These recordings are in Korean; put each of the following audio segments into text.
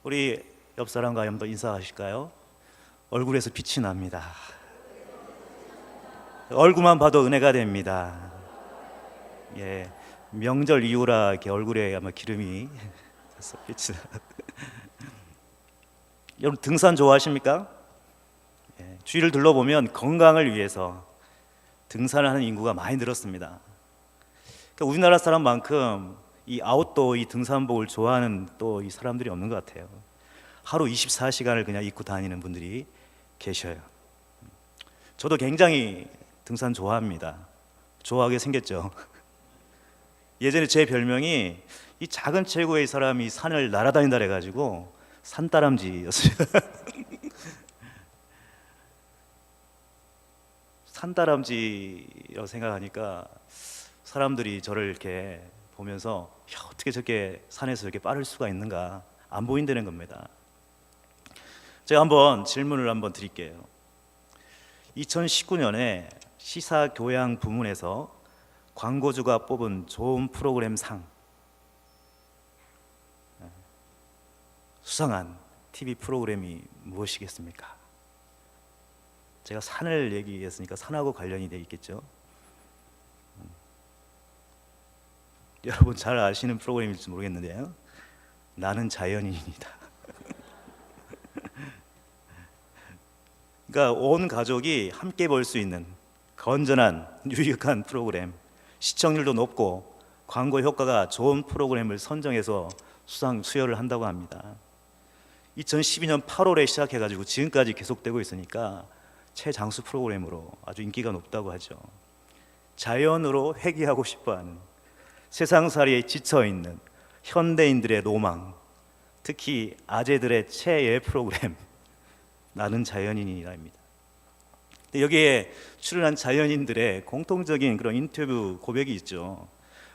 우리 옆 사람과 한번 인사하실까요? 얼굴에서 빛이 납니다. 얼굴만 봐도 은혜가 됩니다. 예, 명절 이후라 이렇게 얼굴에 아마 기름이 빛이. 여러분 등산 좋아하십니까? 예, 주위를 둘러보면 건강을 위해서 등산을 하는 인구가 많이 늘었습니다. 그러니까 우리나라 사람만큼 이 아웃도어 이 등산복을 좋아하는 또 이 사람들이 없는 것 같아요. 하루 24시간을 그냥 입고 다니는 분들이 계셔요. 저도 굉장히 등산 좋아합니다. 좋아하게 생겼죠. 예전에 제 별명이 이 작은 체구의 사람이 산을 날아다닌다 해가지고 산다람쥐였어요. 산다람쥐라고 생각하니까 사람들이 저를 이렇게 보면서 야, 어떻게 저렇게 산에서 이렇게 빠를 수가 있는가, 안 보인다는 겁니다. 제가 한번 질문을 한번 드릴게요. 2019년에 시사교양 부문에서 광고주가 뽑은 좋은 프로그램 상, 수상한 TV 프로그램이 무엇이겠습니까? 제가 산을 얘기했으니까 산하고 관련이 돼 있겠죠. 여러분 잘 아시는 프로그램일지 모르겠는데요, 나는 자연인입니다. 그러니까 온 가족이 함께 볼 수 있는 건전한 유익한 프로그램, 시청률도 높고 광고 효과가 좋은 프로그램을 선정해서 수여를 한다고 합니다. 2012년 8월에 시작해가지고 지금까지 계속되고 있으니까 최장수 프로그램으로 아주 인기가 높다고 하죠. 자연으로 회귀하고 싶어하는, 세상살이에 지쳐있는 현대인들의 로망, 특히 아재들의 최애 프로그램, 나는 자연인이라입니다. 여기에 출연한 자연인들의 공통적인 그런 인터뷰 고백이 있죠.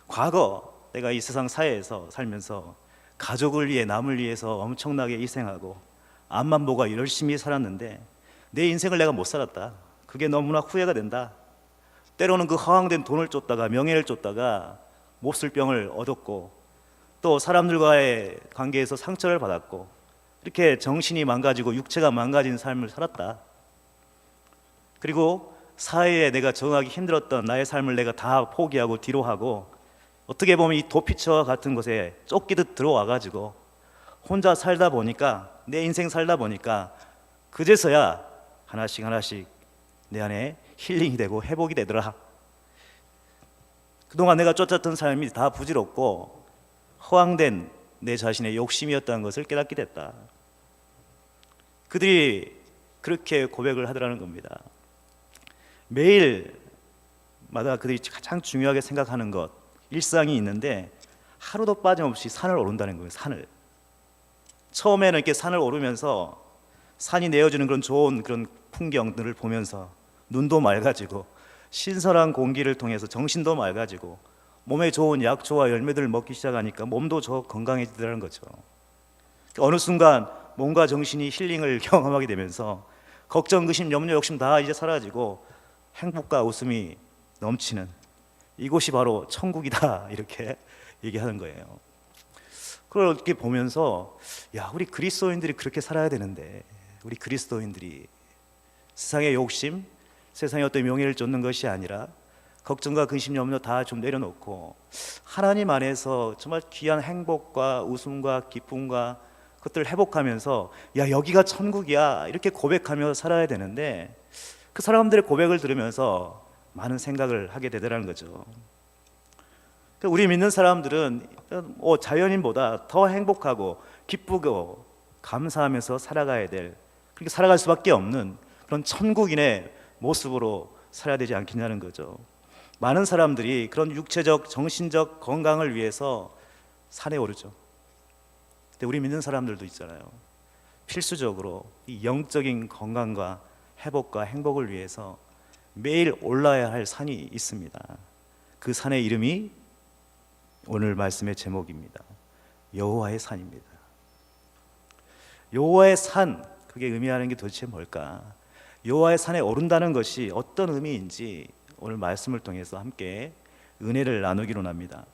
과거 내가 이 세상 사회에서 살면서 가족을 위해, 남을 위해서 엄청나게 희생하고 앞만 보고 열심히 살았는데 내 인생을 내가 못 살았다. 그게 너무나 후회가 된다. 때로는 그 허황된 돈을 쫓다가, 명예를 쫓다가 몹쓸 병을 얻었고, 또 사람들과의 관계에서 상처를 받았고, 이렇게 정신이 망가지고 육체가 망가진 삶을 살았다. 그리고 사회에 내가 적응하기 힘들었던 나의 삶을 내가 다 포기하고 뒤로 하고, 어떻게 보면 이 도피처와 같은 곳에 쫓기듯 들어와가지고 혼자 살다 보니까, 내 인생 살다 보니까 그제서야 하나씩 하나씩 내 안에 힐링이 되고 회복이 되더라. 그동안 내가 쫓았던 삶이 다 부질없고 허황된 내 자신의 욕심이었다는 것을 깨닫게 됐다. 그들이 그렇게 고백을 하더라는 겁니다. 매일마다 그들이 가장 중요하게 생각하는 것, 일상이 있는데 하루도 빠짐없이 산을 오른다는 거예요. 산을. 처음에는 이렇게 산을 오르면서 산이 내어주는 그런 좋은 그런 풍경들을 보면서 눈도 맑아지고 신선한 공기를 통해서 정신도 맑아지고 몸에 좋은 약초와 열매들을 먹기 시작하니까 몸도 더 건강해지더라는 거죠. 어느 순간 몸과 정신이 힐링을 경험하게 되면서 걱정, 의심, 염려, 욕심 다 이제 사라지고 행복과 웃음이 넘치는 이곳이 바로 천국이다, 이렇게 얘기하는 거예요. 그걸 이렇게 보면서 야, 우리 그리스도인들이 그렇게 살아야 되는데, 우리 그리스도인들이 세상의 욕심, 세상의 어떤 명예를 쫓는 것이 아니라 걱정과 근심, 염려 다 좀 내려놓고 하나님 안에서 정말 귀한 행복과 웃음과 기쁨과 그것들을 회복하면서 야, 여기가 천국이야, 이렇게 고백하며 살아야 되는데, 그 사람들의 고백을 들으면서 많은 생각을 하게 되더라는 거죠. 우리 믿는 사람들은 자연인보다 더 행복하고 기쁘고 감사하면서 살아가야 될, 그렇게 살아갈 수밖에 없는 그런 천국인의 모습으로 살아야 되지 않겠냐는 거죠. 많은 사람들이 그런 육체적, 정신적 건강을 위해서 산에 오르죠. 근데 우리 믿는 사람들도 있잖아요. 필수적으로 이 영적인 건강과 회복과 행복을 위해서 매일 올라야 할 산이 있습니다. 그 산의 이름이 오늘 말씀의 제목입니다. 여호와의 산입니다. 여호와의 산, 그게 의미하는 게 도대체 뭘까? 여호와의 산에 오른다는 것이 어떤 의미인지 오늘 말씀을 통해서 함께 은혜를 나누기로 합니다.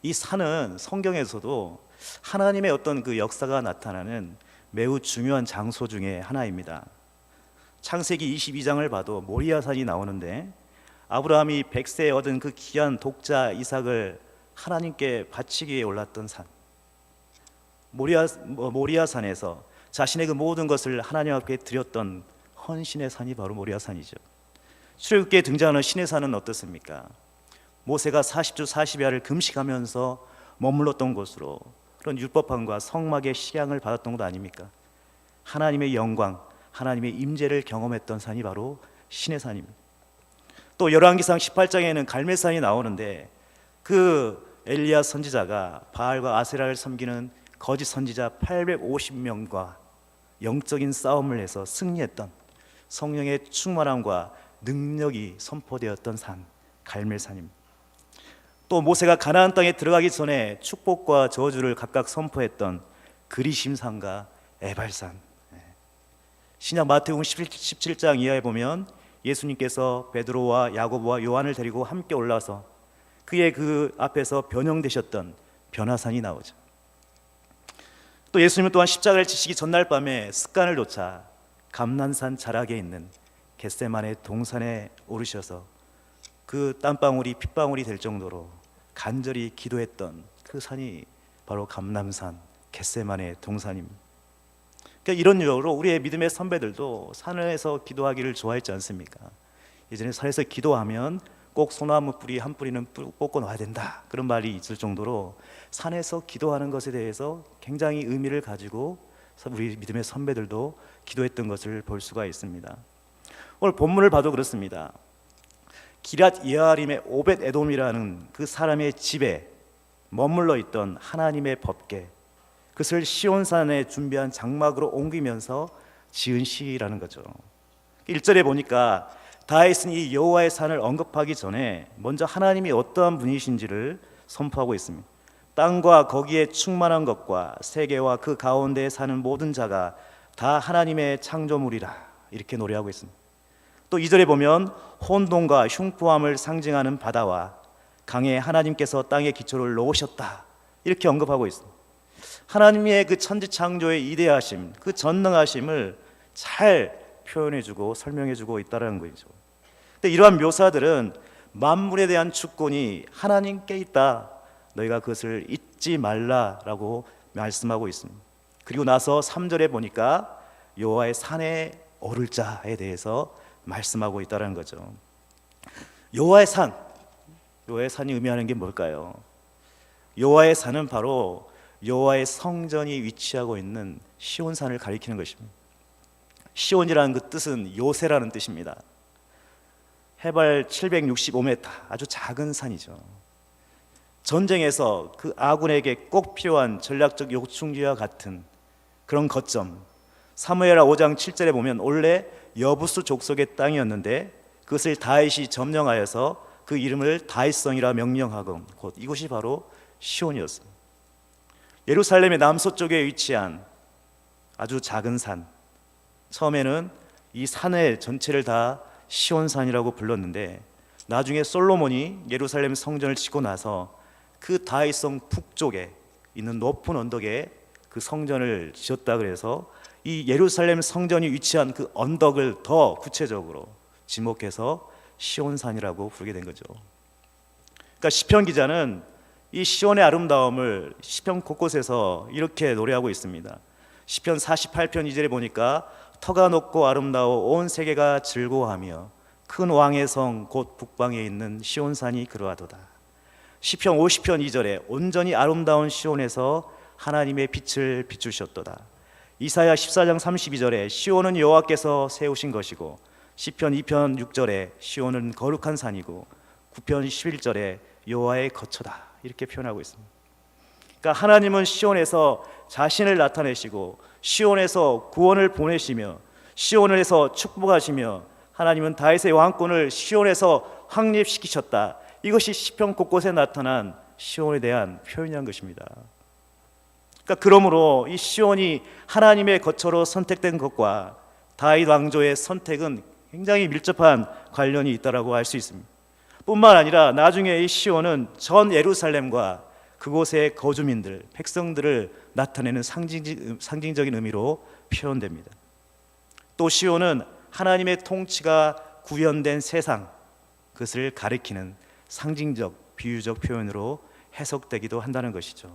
이 산은 성경에서도 하나님의 어떤 그 역사가 나타나는 매우 중요한 장소 중에 하나입니다. 창세기 22장을 봐도 모리아산이 나오는데 아브라함이 100세에 얻은 그 귀한 독자 이삭을 하나님께 바치기 위해 올랐던 산, 모리아산에서 자신의 그 모든 것을 하나님 앞에 드렸던 헌신의 산이 바로 모리아산이죠. 출애굽기에 등장하는 신의 산은 어떻습니까? 모세가 40주 40야를 금식하면서 머물렀던 곳으로 그런 율법함과 성막의 식양을 받았던 곳 아닙니까? 하나님의 영광, 하나님의 임재를 경험했던 산이 바로 신의 산입니다. 또 열왕기상 18장에는 갈멜산이 나오는데 그 엘리야 선지자가 바알과 아세라를 섬기는 거짓 선지자 850명과 영적인 싸움을 해서 승리했던 성령의 충만함과 능력이 선포되었던 산, 갈멜산입니다. 또 모세가 가나안 땅에 들어가기 전에 축복과 저주를 각각 선포했던 그리심산과 에발산. 신약 마태복음 17장 이하에 보면 예수님께서 베드로와 야고보와 요한을 데리고 함께 올라서 그의 그 앞에서 변형되셨던 변화산이 나오죠. 또 예수님은 또한 십자가를 지시기 전날 밤에 습관을 놓자 감난산 자락에 있는 겟세마네 동산에 오르셔서 그 땀방울이 핏방울이 될 정도로 간절히 기도했던 그 산이 바로 감람산 겟세마네 동산입니다. 그러니까 이런 유형으로 우리의 믿음의 선배들도 산에서 기도하기를 좋아했지 않습니까? 예전에 산에서 기도하면 꼭 소나무 뿌리 한 뿌리는 뽑고 놔야 된다, 그런 말이 있을 정도로 산에서 기도하는 것에 대해서 굉장히 의미를 가지고 우리 믿음의 선배들도 기도했던 것을 볼 수가 있습니다. 오늘 본문을 봐도 그렇습니다. 기랏 예아림의 오벳 에돔이라는 그 사람의 집에 머물러 있던 하나님의 법궤, 그것을 시온산에 준비한 장막으로 옮기면서 지은 시라는 거죠. 1절에 보니까 다윗은 이 여호와의 산을 언급하기 전에 먼저 하나님이 어떠한 분이신지를 선포하고 있습니다. 땅과 거기에 충만한 것과 세계와 그 가운데에 사는 모든 자가 다 하나님의 창조물이라, 이렇게 노래하고 있습니다. 또 2절에 보면 혼돈과 흉포함을 상징하는 바다와 강에 하나님께서 땅의 기초를 놓으셨다, 이렇게 언급하고 있습니다. 하나님의 그 천지 창조의 이대하심, 그 전능하심을 잘 표현해주고 설명해주고 있다는 거죠. 근데 이러한 묘사들은 만물에 대한 주권이 하나님께 있다, 너희가 그것을 잊지 말라라고 말씀하고 있습니다. 그리고 나서 3절에 보니까 여호와의 산에 오를 자에 대해서 말씀하고 있다는 거죠. 여호와의 산, 여호와의 산이 의미하는 게 뭘까요? 여호와의 산은 바로 여호와의 성전이 위치하고 있는 시온산을 가리키는 것입니다. 시온이라는 그 뜻은 요새라는 뜻입니다. 해발 765m, 아주 작은 산이죠. 전쟁에서 그 아군에게 꼭 필요한 전략적 요충지와 같은 그런 거점, 사무엘하 5장 7절에 보면 원래 여부수 족속의 땅이었는데 그것을 다윗이 점령하여서 그 이름을 다윗성이라 명명하고 곧 이곳이 바로 시온이었습니다. 예루살렘의 남서쪽에 위치한 아주 작은 산, 처음에는 이 산의 전체를 다 시온산이라고 불렀는데 나중에 솔로몬이 예루살렘 성전을 짓고 나서 그 다윗성 북쪽에 있는 높은 언덕에 그 성전을 지었다 그래서 이 예루살렘 성전이 위치한 그 언덕을 더 구체적으로 지목해서 시온산이라고 부르게 된 거죠. 그러니까 시편 기자는 이 시온의 아름다움을 시편 곳곳에서 이렇게 노래하고 있습니다. 시편 48편 2절에 보니까 터가 높고 아름다워 온 세계가 즐거워하며 큰 왕의 성 곧 북방에 있는 시온산이 그러하도다. 시편 50편 2절에 온전히 아름다운 시온에서 하나님의 빛을 비추셨도다. 이사야 14장 32절에 시온은 여호와께서 세우신 것이고 시편 2편 6절에 시온은 거룩한 산이고 9편 11절에 여호와의 거처다, 이렇게 표현하고 있습니다. 그러니까 하나님은 시온에서 자신을 나타내시고 시온에서 구원을 보내시며 시온에서 축복하시며 하나님은 다윗의 왕권을 시온에서 확립시키셨다. 이것이 시편 곳곳에 나타난 시온에 대한 표현이란 것입니다. 그러니까 그러므로 이 시온이 하나님의 거처로 선택된 것과 다윗 왕조의 선택은 굉장히 밀접한 관련이 있다라고 할 수 있습니다. 뿐만 아니라 나중에 이 시온은 전 예루살렘과 그곳의 거주민들, 백성들을 나타내는 상징적인 의미로 표현됩니다. 또 시온은 하나님의 통치가 구현된 세상, 그것을 가리키는 상징적, 비유적 표현으로 해석되기도 한다는 것이죠.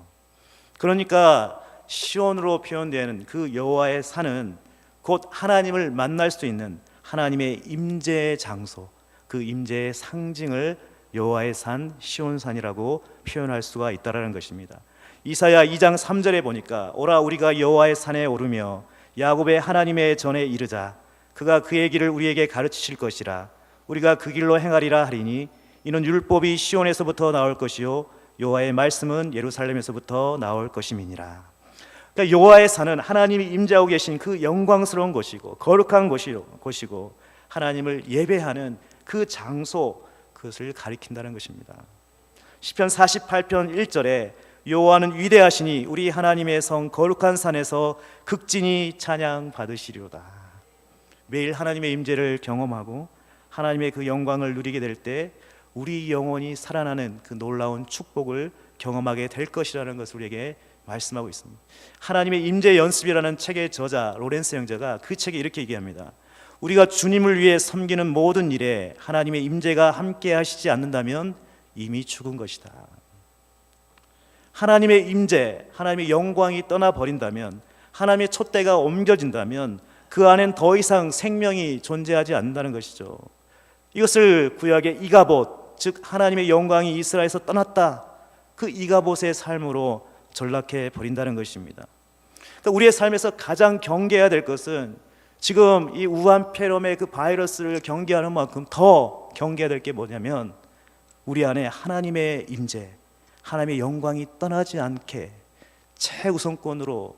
그러니까 시온으로 표현되는 그 여호와의 산은 곧 하나님을 만날 수 있는 하나님의 임재의 장소, 그 임재의 상징을 여호와의 산 시온산이라고 표현할 수가 있다라는 것입니다. 이사야 2장 3절에 보니까 오라 우리가 여호와의 산에 오르며 야곱의 하나님의 전에 이르자 그가 그의 길을 우리에게 가르치실 것이라 우리가 그 길로 행하리라 하리니 이는 율법이 시온에서부터 나올 것이요 여호와의 말씀은 예루살렘에서부터 나올 것임이니라. 그러니까 여호와의 산은 하나님이 임재하고 계신 그 영광스러운 곳이고 거룩한 곳이고 하나님을 예배하는 그 장소, 그것을 가리킨다는 것입니다. 시편 48편 1절에 여호와는 위대하시니 우리 하나님의 성 거룩한 산에서 극진히 찬양 받으시리로다. 매일 하나님의 임재를 경험하고 하나님의 그 영광을 누리게 될 때 우리 영혼이 살아나는 그 놀라운 축복을 경험하게 될 것이라는 것을 우리에게 말씀하고 있습니다. 하나님의 임재 연습이라는 책의 저자 로렌스 형제가 그 책에 이렇게 얘기합니다. 우리가 주님을 위해 섬기는 모든 일에 하나님의 임재가 함께 하시지 않는다면 이미 죽은 것이다. 하나님의 임재, 하나님의 영광이 떠나버린다면, 하나님의 촛대가 옮겨진다면 그 안엔 더 이상 생명이 존재하지 않는다는 것이죠. 이것을 구약의 이가봇, 즉 하나님의 영광이 이스라엘에서 떠났다, 그 이가봇의 삶으로 전락해 버린다는 것입니다. 그러니까 우리의 삶에서 가장 경계해야 될 것은 지금 이 우한 폐렴의 그 바이러스를 경계하는 만큼 더 경계해야 될 게 뭐냐면 우리 안에 하나님의 임재, 하나님의 영광이 떠나지 않게 최우선권으로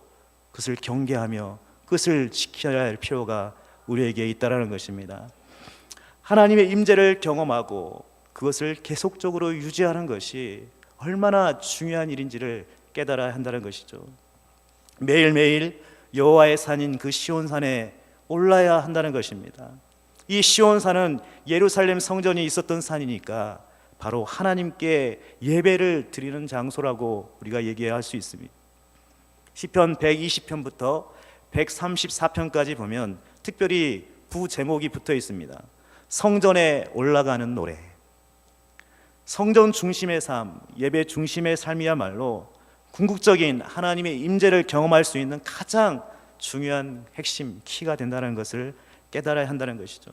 그것을 경계하며 그것을 지켜야 할 필요가 우리에게 있다라는 것입니다. 하나님의 임재를 경험하고 그것을 계속적으로 유지하는 것이 얼마나 중요한 일인지를 깨달아야 한다는 것이죠. 매일매일 여호와의 산인 그 시온산에 올라야 한다는 것입니다. 이 시온산은 예루살렘 성전이 있었던 산이니까 바로 하나님께 예배를 드리는 장소라고 우리가 얘기할 수 있습니다. 시편 120편부터 134편까지 보면 특별히 부제목이 붙어 있습니다. 성전에 올라가는 노래. 성전 중심의 삶, 예배 중심의 삶이야말로 궁극적인 하나님의 임재를 경험할 수 있는 가장 중요한 핵심, 키가 된다는 것을 깨달아야 한다는 것이죠.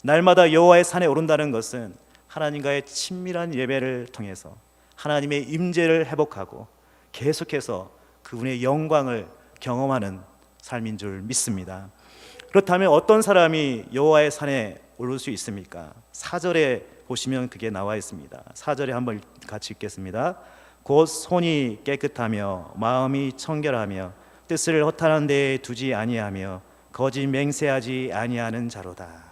날마다 여호와의 산에 오른다는 것은 하나님과의 친밀한 예배를 통해서 하나님의 임재를 회복하고 계속해서 그분의 영광을 경험하는 삶인 줄 믿습니다. 그렇다면 어떤 사람이 여호와의 산에 오를 수 있습니까? 4절에 보시면 그게 나와 있습니다. 4절에 한번 같이 읽겠습니다. 곧 손이 깨끗하며 마음이 청결하며 뜻을 허탄한 데에 두지 아니하며 거짓 맹세하지 아니하는 자로다.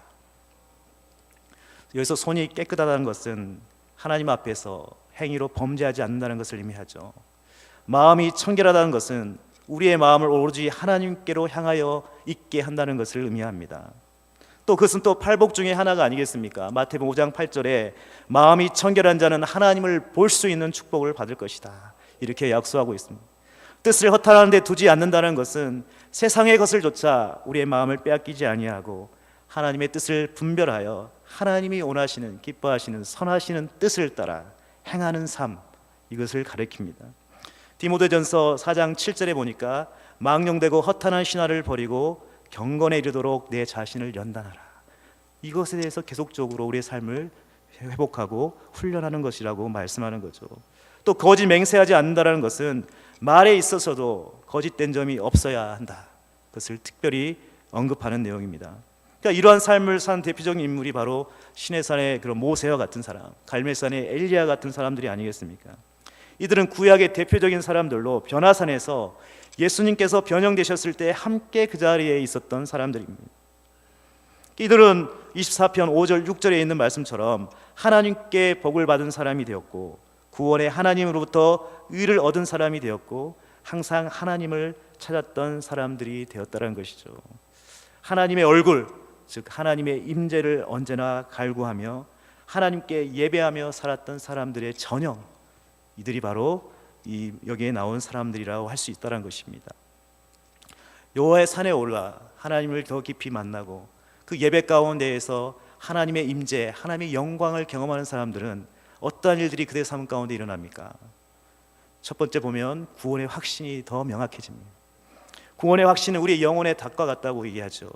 여기서 손이 깨끗하다는 것은 하나님 앞에서 행위로 범죄하지 않는다는 것을 의미하죠. 마음이 청결하다는 것은 우리의 마음을 오로지 하나님께로 향하여 있게 한다는 것을 의미합니다. 또 그것은 또 팔복 중에 하나가 아니겠습니까? 마태복음 5장 8절에 마음이 청결한 자는 하나님을 볼 수 있는 축복을 받을 것이다, 이렇게 약속하고 있습니다. 뜻을 허탄한 데 두지 않는다는 것은 세상의 것을조차 우리의 마음을 빼앗기지 아니하고 하나님의 뜻을 분별하여 하나님이 원하시는, 기뻐하시는, 선하시는 뜻을 따라 행하는 삶, 이것을 가리킵니다. 디모데전서 4장 7절에 보니까 망령되고 허탄한 신화를 버리고 경건에 이르도록 내 자신을 연단하라. 이것에 대해서 계속적으로 우리의 삶을 회복하고 훈련하는 것이라고 말씀하는 거죠. 또 거짓 맹세하지 않는다는 것은 말에 있어서도 거짓된 점이 없어야 한다, 그것을 특별히 언급하는 내용입니다. 그러니까 이러한 삶을 산 대표적인 인물이 바로 시내산의 그런 모세와 같은 사람, 갈멜산의 엘리야 같은 사람들이 아니겠습니까? 이들은 구약의 대표적인 사람들로 변화산에서 예수님께서 변형되셨을 때 함께 그 자리에 있었던 사람들입니다. 이들은 24편 5절 6절에 있는 말씀처럼 하나님께 복을 받은 사람이 되었고 구원의 하나님으로부터 의를 얻은 사람이 되었고 항상 하나님을 찾았던 사람들이 되었다는 것이죠. 하나님의 얼굴, 즉 하나님의 임재를 언제나 갈구하며 하나님께 예배하며 살았던 사람들의 전형, 이들이 바로 여기에 나온 사람들이라고 할 수 있다는 것입니다. 여호와의 산에 올라 하나님을 더 깊이 만나고 그 예배 가운데에서 하나님의 임재, 하나님의 영광을 경험하는 사람들은 어떠한 일들이 그들의 삶 가운데 일어납니까? 첫 번째 보면 구원의 확신이 더 명확해집니다. 구원의 확신은 우리의 영혼의 닭과 같다고 얘기하죠.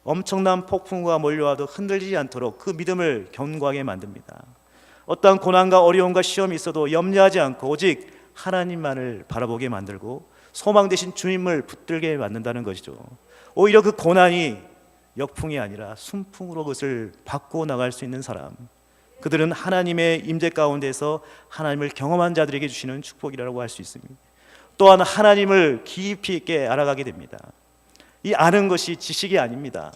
엄청난 폭풍과 몰려와도 흔들리지 않도록 그 믿음을 견고하게 만듭니다. 어떠한 고난과 어려움과 시험이 있어도 염려하지 않고 오직 하나님만을 바라보게 만들고 소망 되신 주님을 붙들게 만든다는 것이죠. 오히려 그 고난이 역풍이 아니라 순풍으로 그것을 바꾸어 나갈 수 있는 사람, 그들은 하나님의 임재 가운데서 하나님을 경험한 자들에게 주시는 축복이라고 할 수 있습니다. 또한 하나님을 깊이 있게 알아가게 됩니다. 이 아는 것이 지식이 아닙니다.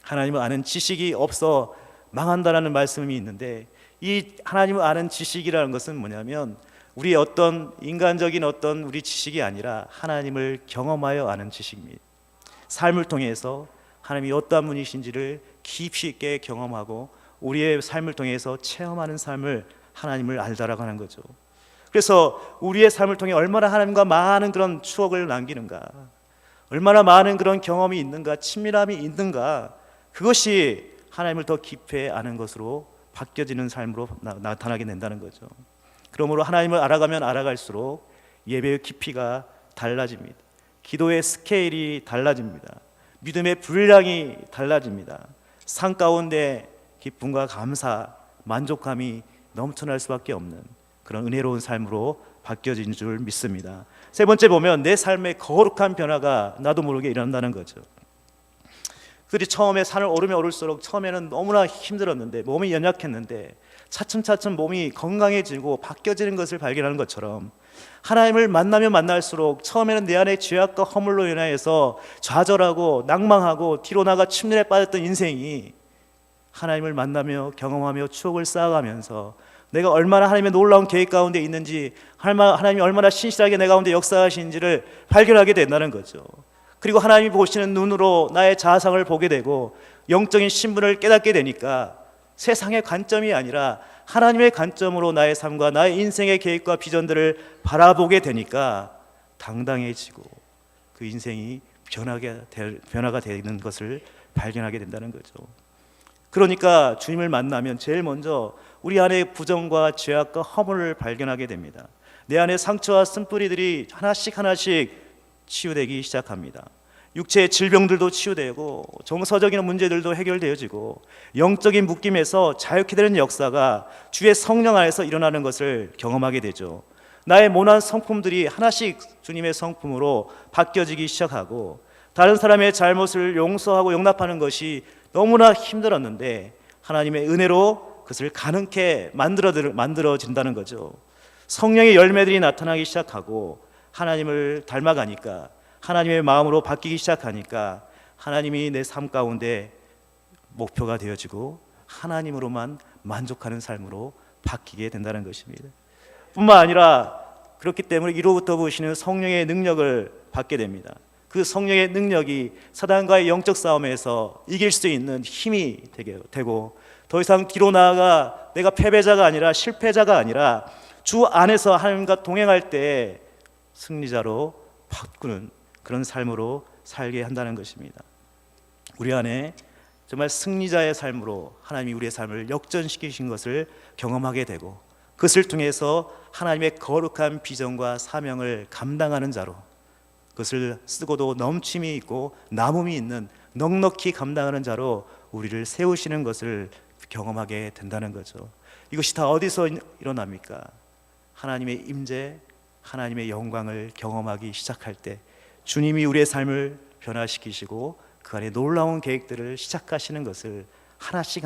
하나님을 아는 지식이 없어 망한다라는 말씀이 있는데, 이 하나님을 아는 지식이라는 것은 뭐냐면 우리 어떤 인간적인 어떤 우리 지식이 아니라 하나님을 경험하여 아는 지식입니다. 삶을 통해서 하나님이 어떠한 분이신지를 깊이 있게 경험하고 우리의 삶을 통해서 체험하는 삶을 하나님을 알다라고 하는 거죠. 그래서 우리의 삶을 통해 얼마나 하나님과 많은 그런 추억을 남기는가, 얼마나 많은 그런 경험이 있는가, 친밀함이 있는가, 그것이 하나님을 더 깊이 아는 것으로 바뀌어지는 삶으로 나타나게 된다는 거죠. 그러므로 하나님을 알아가면 알아갈수록 예배의 깊이가 달라집니다. 기도의 스케일이 달라집니다. 믿음의 분량이 달라집니다. 삶 가운데 기쁨과 감사, 만족감이 넘쳐날 수밖에 없는 그런 은혜로운 삶으로 바뀌어진 줄 믿습니다. 세 번째 보면 내 삶의 거룩한 변화가 나도 모르게 일어난다는 거죠. 그들이 처음에 산을 오르면 오를수록 처음에는 너무나 힘들었는데, 몸이 연약했는데 차츰차츰 몸이 건강해지고 바뀌어지는 것을 발견하는 것처럼, 하나님을 만나면 만날수록 처음에는 내 안의 죄악과 허물로 인하여서 좌절하고 낭망하고 뒤로 나가 침륜에 빠졌던 인생이 하나님을 만나며 경험하며 추억을 쌓아가면서 내가 얼마나 하나님의 놀라운 계획 가운데 있는지, 하나님이 얼마나 신실하게 내 가운데 역사하시는지를 발견하게 된다는 거죠. 그리고 하나님이 보시는 눈으로 나의 자아상을 보게 되고 영적인 신분을 깨닫게 되니까 세상의 관점이 아니라 하나님의 관점으로 나의 삶과 나의 인생의 계획과 비전들을 바라보게 되니까 당당해지고 그 인생이 변화가 되는 것을 발견하게 된다는 거죠. 그러니까 주님을 만나면 제일 먼저 우리 안에 부정과 죄악과 허물을 발견하게 됩니다. 내 안에 상처와 쓴뿌리들이 하나씩 치유되기 시작합니다. 육체의 질병들도 치유되고 정서적인 문제들도 해결되어지고 영적인 묶임에서 자유케 되는 역사가 주의 성령 안에서 일어나는 것을 경험하게 되죠. 나의 모난 성품들이 하나씩 주님의 성품으로 바뀌어지기 시작하고, 다른 사람의 잘못을 용서하고 용납하는 것이 너무나 힘들었는데 하나님의 은혜로 그것을 가능케 만들어진다는 거죠. 성령의 열매들이 나타나기 시작하고 하나님을 닮아가니까, 하나님의 마음으로 바뀌기 시작하니까 하나님이 내 삶 가운데 목표가 되어지고 하나님으로만 만족하는 삶으로 바뀌게 된다는 것입니다. 뿐만 아니라 그렇기 때문에 이로부터 보시는 성령의 능력을 받게 됩니다. 그 성령의 능력이 사단과의 영적 싸움에서 이길 수 있는 힘이 되고, 더 이상 뒤로 나아가 내가 패배자가 아니라 실패자가 아니라 주 안에서 하나님과 동행할 때 승리자로 바꾸는 그런 삶으로 살게 한다는 것입니다. 우리 안에 정말 승리자의 삶으로 하나님이 우리의 삶을 역전시키신 것을 경험하게 되고, 그것을 통해서 하나님의 거룩한 비전과 사명을 감당하는 자로, 그것을 쓰고도 넘침이 있고 남음이 있는 넉넉히 감당하는 자로 우리를 세우시는 것을 경험하게 된다는 거죠. 이것이 다 어디서 일어납니까? 하나님의 임재, 하나님의 영광을 경험하기 시작할 때 주님이 우리의 삶을 변화시키시고 그 안에 놀라운 계획들을 시작하시는 것을 하나씩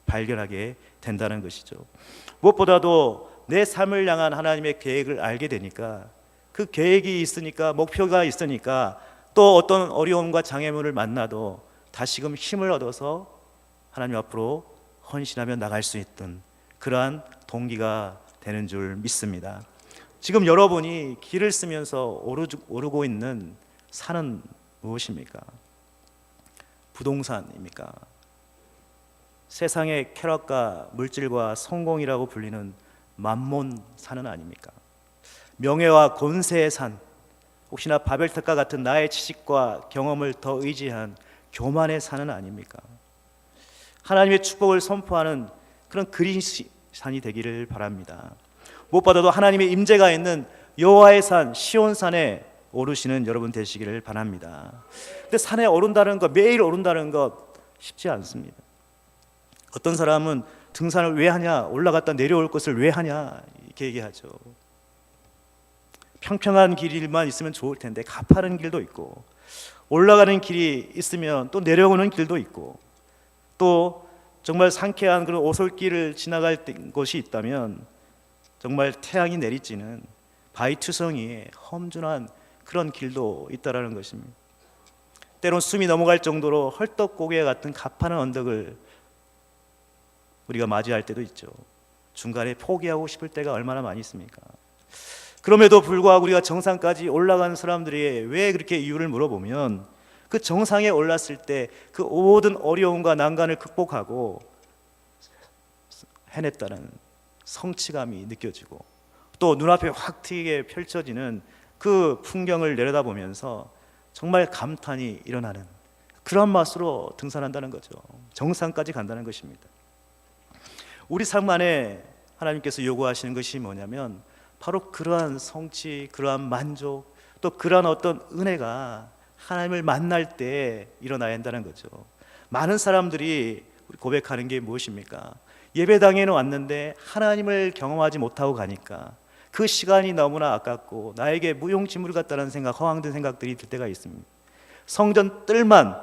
발견하게 된다는 것이죠. 무엇보다도 내 삶을 향한 하나님의 계획을 알게 되니까, 그 계획이 있으니까, 목표가 있으니까 또 어떤 어려움과 장애물을 만나도 다시금 힘을 얻어서 하나님 앞으로 헌신하며 나갈 수 있던 그러한 동기가 되는 줄 믿습니다. 지금 여러분이 길을 쓰면서 오르고 있는 산은 무엇입니까? 부동산입니까? 세상의 쾌락과 물질과 성공이라고 불리는 만몬 산은 아닙니까? 명예와 권세의 산, 혹시나 바벨탑과 같은 나의 지식과 경험을 더 의지한 교만의 산은 아닙니까? 하나님의 축복을 선포하는 그런 그리스산이 되기를 바랍니다. 무엇보다도 하나님의 임재가 있는 여호와의 산 시온산에 오르시는 여러분 되시기를 바랍니다. 근데 산에 오른다는 것, 매일 오른다는 것 쉽지 않습니다. 어떤 사람은 등산을 왜 하냐, 올라갔다 내려올 것을 왜 하냐 이렇게 얘기하죠. 평평한 길만 있으면 좋을 텐데 가파른 길도 있고, 올라가는 길이 있으면 또 내려오는 길도 있고, 또 정말 상쾌한 그런 오솔길을 지나갈 곳이 있다면 정말 태양이 내리쬐는 바위투성이의 험준한 그런 길도 있다라는 것입니다. 때론 숨이 넘어갈 정도로 헐떡고개 같은 가파른 언덕을 우리가 맞이할 때도 있죠. 중간에 포기하고 싶을 때가 얼마나 많이 있습니까? 그럼에도 불구하고 우리가 정상까지 올라간 사람들이 왜 그렇게 이유를 물어보면, 그 정상에 올랐을 때 그 모든 어려움과 난관을 극복하고 해냈다는 성취감이 느껴지고, 또 눈앞에 확 트이게 펼쳐지는 그 풍경을 내려다보면서 정말 감탄이 일어나는 그런 맛으로 등산한다는 거죠. 정상까지 간다는 것입니다. 우리 삶 안에 하나님께서 요구하시는 것이 뭐냐면 바로 그러한 성취, 그러한 만족, 또 그러한 어떤 은혜가 하나님을 만날 때 일어나야 한다는 거죠. 많은 사람들이 고백하는 게 무엇입니까? 예배당에는 왔는데 하나님을 경험하지 못하고 가니까 그 시간이 너무나 아깝고 나에게 무용지물 같다는 생각, 허황된 생각들이 들 때가 있습니다. 성전 뜰만,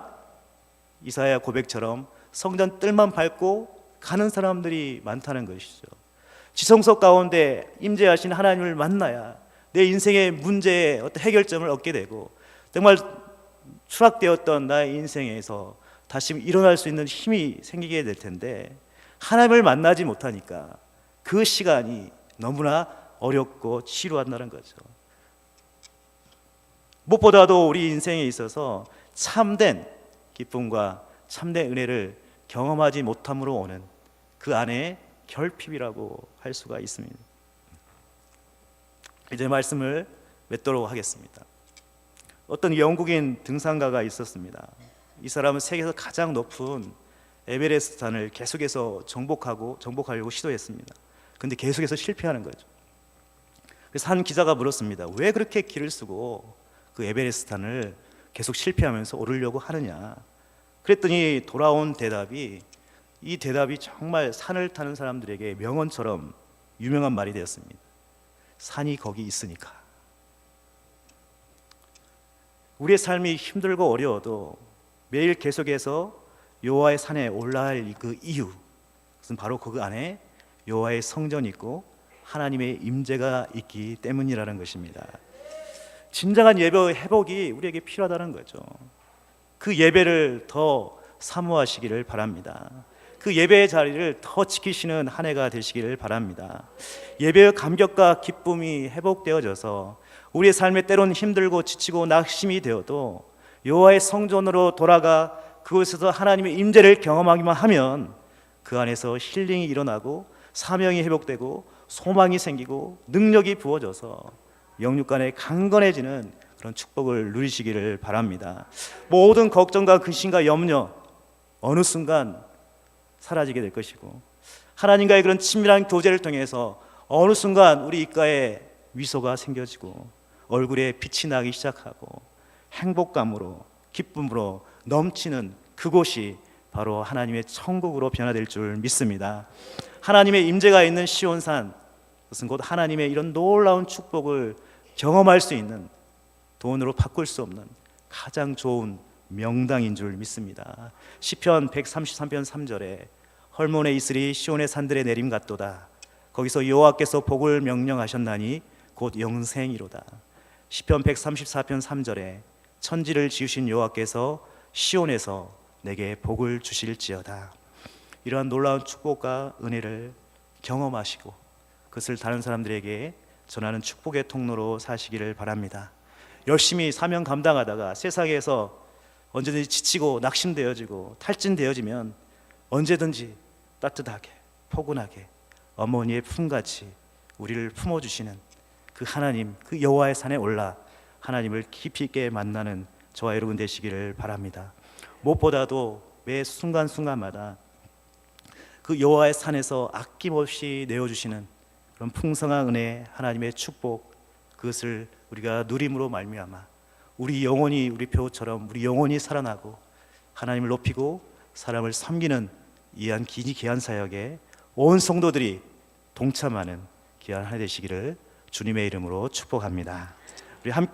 이사야 고백처럼 성전 뜰만 밟고 가는 사람들이 많다는 것이죠. 지성소 가운데 임재하신 하나님을 만나야 내 인생의 문제에 어떤 해결점을 얻게 되고, 정말 추락되었던 나의 인생에서 다시 일어날 수 있는 힘이 생기게 될 텐데, 하나님을 만나지 못하니까 그 시간이 너무나 어렵고 지루한다는 거죠. 무엇보다도 우리 인생에 있어서 참된 기쁨과 참된 은혜를 경험하지 못함으로 오는 그 안에 결핍이라고 할 수가 있습니다. 이제 말씀을 맺도록 하겠습니다. 어떤 영국인 등산가가 있었습니다. 이 사람은 세계에서 가장 높은 에베레스트 산을 계속해서 정복하려고 시도했습니다. 근데 계속해서 실패하는 거죠. 그래서 한 기자가 물었습니다. 왜 그렇게 길을 쓰고 그 에베레스트 산을 계속 실패하면서 오르려고 하느냐? 그랬더니 돌아온 대답이, 이 대답이 정말 산을 타는 사람들에게 명언처럼 유명한 말이 되었습니다. 산이 거기 있으니까. 우리의 삶이 힘들고 어려워도 매일 계속해서 여호와의 산에 올라야 할 그 이유, 그것은 바로 그 안에 여호와의 성전이 있고 하나님의 임재가 있기 때문이라는 것입니다. 진정한 예배 회복이 우리에게 필요하다는 거죠. 그 예배를 더 사모하시기를 바랍니다. 그 예배의 자리를 더 지키시는 한 해가 되시기를 바랍니다. 예배의 감격과 기쁨이 회복되어져서 우리의 삶에 때론 힘들고 지치고 낙심이 되어도 여호와의 성전으로 돌아가 그곳에서 하나님의 임재를 경험하기만 하면 그 안에서 힐링이 일어나고 사명이 회복되고 소망이 생기고 능력이 부어져서 영육간에 강건해지는 그런 축복을 누리시기를 바랍니다. 모든 걱정과 근심과 염려 어느 순간 사라지게 될 것이고, 하나님과의 그런 친밀한 교제를 통해서 어느 순간 우리 입가에 미소가 생겨지고 얼굴에 빛이 나기 시작하고 행복감으로 기쁨으로 넘치는 그곳이 바로 하나님의 천국으로 변화될 줄 믿습니다. 하나님의 임재가 있는 시온산, 그것은 곧 하나님의 이런 놀라운 축복을 경험할 수 있는, 돈으로 바꿀 수 없는 가장 좋은 명당인 줄 믿습니다. 시편 133편 3절에 헐몬에 이슬이 시온의 산들에 내림 같도다. 거기서 여호와께서 복을 명령하셨나니 곧 영생이로다. 시편 134편 3절에 천지를 지으신 여호와께서 시온에서 내게 복을 주실지어다. 이러한 놀라운 축복과 은혜를 경험하시고 그것을 다른 사람들에게 전하는 축복의 통로로 사시기를 바랍니다. 열심히 사명 감당하다가 세상에서 언제든지 지치고 낙심되어지고 탈진되어지면 언제든지 따뜻하게 포근하게 어머니의 품같이 우리를 품어주시는 그 그 하나님, 그 여호와의 산에 올라 하나님을 깊이 있게 만나는 저와 여러분 되시기를 바랍니다. 무엇보다도 매 순간순간마다 그 여호와의 산에서 아낌없이 내어주시는 그런 풍성한 은혜, 하나님의 축복, 그것을 우리가 누림으로 말미암아 우리 영혼이 우리 표처럼 우리 영혼이 살아나고 하나님을 높이고 사람을 섬기는 귀한 사역에 온 성도들이 동참하는 귀한 한 해 되시기를 주님의 이름으로 축복합니다. 우리 함께